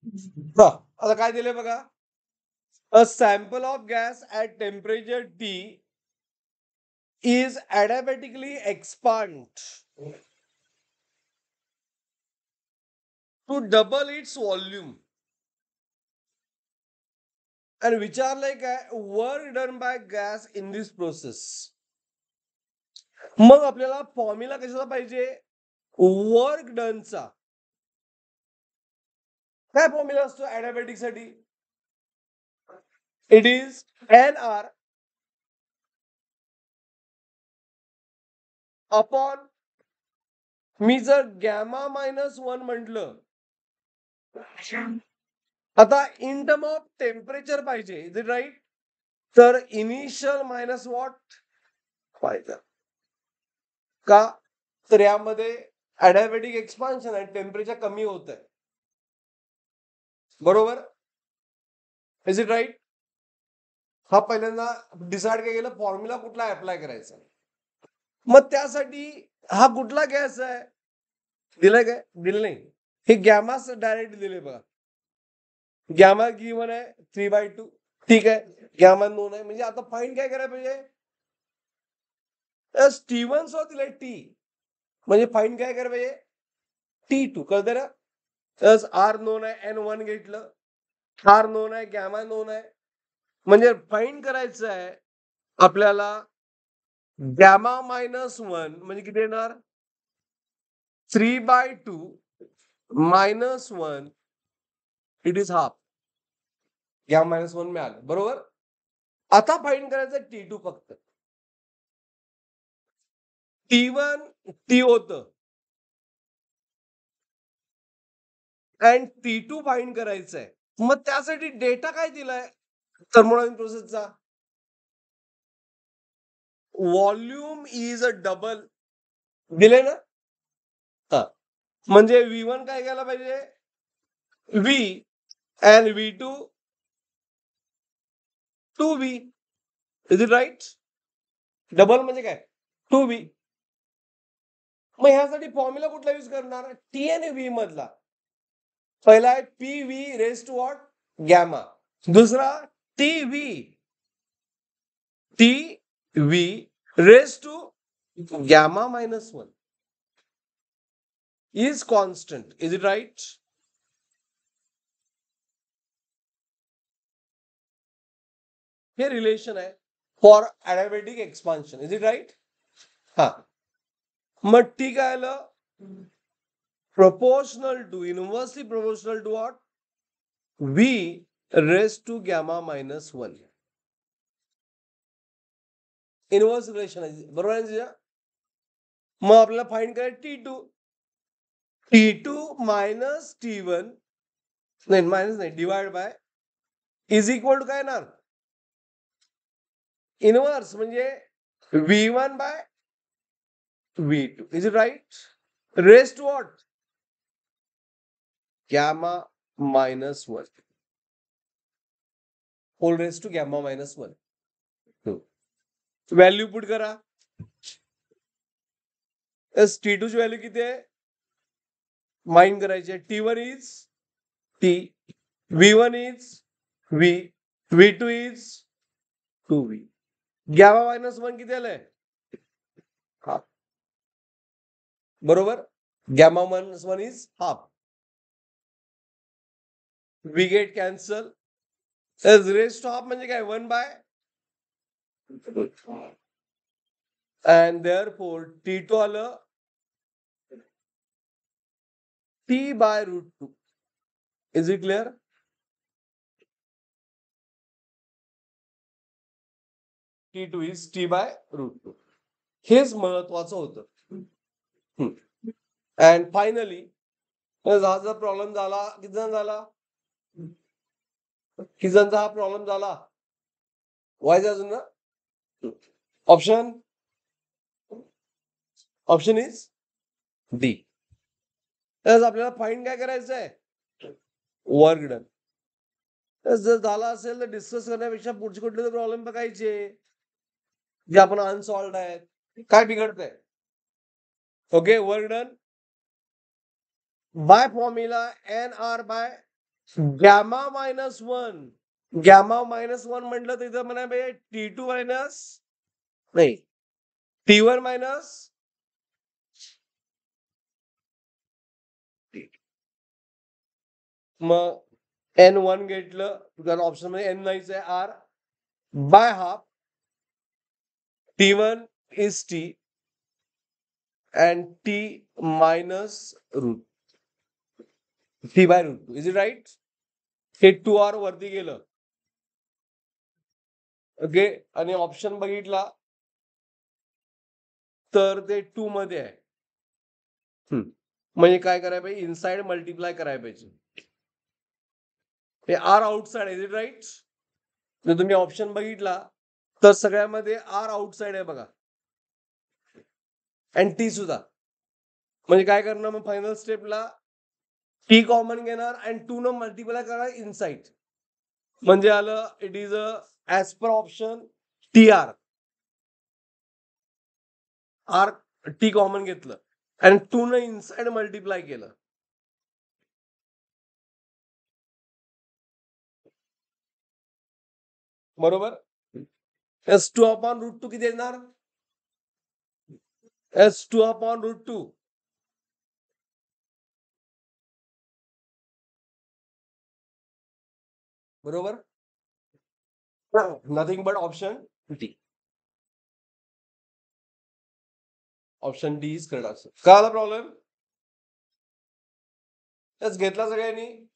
आता काय दिले बघा, a sample of gas at temperature T is adiabatically expand to double its volume and विचारलंय काय, work done by gas in this process. मग आपल्याला फॉर्म्युला कशाला पाहिजे, वर्क डनचा. काय फॉर्म्युला असतो ॲडियाबॅटिक साठी, इट इज NR अपॉन, मी जर गॅमा -1 म्हटलं, आता इन टर्म ऑफ टेम्परेचर पाहिजे, इज इट राईट. तर इनिशियल मायनस वॉट पाहिजे का, तर यामध्ये ॲडियाबॅटिक एक्सपान्शन आहे, टेम्परेचर कमी होत आहे, बरोबर, इज इट राईट. हा पहिल्यांदा डिसाइड काय केलं, फॉर्म्युला कुठला अप्लाय करायचा. मग त्यासाठी हा कुठला गॅस आहे, दिलाय काय, दिलं नाही, हे गॅमा डायरेक्ट दिले बघा. गॅमा गिवन आहे 3/2, ठीक आहे, गॅमा नोन आहे, म्हणजे आता फाईंड काय करायला पाहिजे, T1 सो दिलाय टी, म्हणजे फाईंड काय करायला पाहिजे, T2, कळतं ना. आर नोन आहे, N1 घेतलं, आर नोन आहे, गॅमा नोन आहे, म्हणजे फाईंड करायचं आहे आपल्याला गॅमा -1 म्हणजे किती येणार, 3/2 -1, इट इज हाफ. गॅमा -1 मिळालं, बरोबर. आता फाईंड करायचं T2 फक्त. T1 टी होतं आणि T2 फाईंड करायचं आहे. मग त्यासाठी डेटा काय दिलाय थर्मोडायनामिक प्रोसेसचा, व्हॉल्यूम इज अ डबल दिले ना. हा, म्हणजे V1 काय घ्यायला पाहिजे, V and V2 2V, is it right. Double म्हणजे काय, 2V. मग ह्यासाठी फॉर्म्युला कुठला यूज करणार, टी आणि व्ही मधला. पहिला आहे PV raise to what, gamma. दुसरा TV raise to gamma -1 is constant, is it right. हे रिलेशन आहे for adiabatic expansion, is it right. हा, मग टी काय आलं, proportional to, inversely proportional to what, V raised to gamma -1. Inverse relation आहे, बरोबर आहे तिच्या. मग आपल्याला फाइंड करायचं T2 मायनस T1, नाही मायनस नाही, divide by, is equal to काय येणार, इनवर्स म्हणजे V1 by V2, is it right. Raise to what, gamma -1, whole raise to gamma -1. Value put करा. T2 ची व्हॅल्यू किती आहे, माइंड करायची आहे. T1 is T, V1 is V, V2 is 2V. Gamma -1 किती आलंय, हाफ, बरोबर. Gamma -1 is half, we get cancel, raise to half म्हणजे काय, 1/, and therefore T2 आलं T/√2. Is it clear. T2 is T/√2. हेच महत्वाचं होतं. अँड फायनली हा प्रॉब्लेम झाला, किती जण झाला, किती जणांचा हा प्रॉब्लेम झाला, व्हायचा अजून ना. Option is D. आपल्याला फाईंड काय करायचं आहे, वर्क डन. जर झाला असेल तर डिस्कस करण्यापेक्षा पुढचे कुठले प्रॉब्लेम बघायचे जे आपण अनसॉल्ड आहेत, काय बिघडतंय. Okay, work done by formula NR by gamma -1 gamma -1 म्हटलं तर इथं म्हणा T2 मायनस नाही T1 मायनस मग N1 घेतलं कारण ऑप्शन मध्ये N नाहीच आहे R by half T1 is T and T minus root T by root 2. Is it right? हे 2R वरती गेलं. ओके आणि ऑप्शन बघितला तर ते 2 मध्ये आहे. म्हणजे काय करायला पाहिजे इनसाइड मल्टिप्लाय करायला पाहिजे. हे are outside is it right? जर तुम्ही ऑप्शन बघितला तर सगळ्यामध्ये आर आउटसाइड आहे बघा आणि टी सुद्धा. म्हणजे काय करणार मग फायनल स्टेपला टी कॉमन घेणार आणि 2 न मल्टिप्लाय करणार इनसाइड. म्हणजे आलं it is as per option T R R T common घेतलं आणि 2 न इनसाइड मल्टिप्लाय केलं. बरोबर S2 अपॉन रूट 2 किती येणार S2 अपॉन रूट 2 बरोबर nothing but option D. Option D is correct answer. कळाला प्रॉब्लेम? घेतला सगळ्यांनी.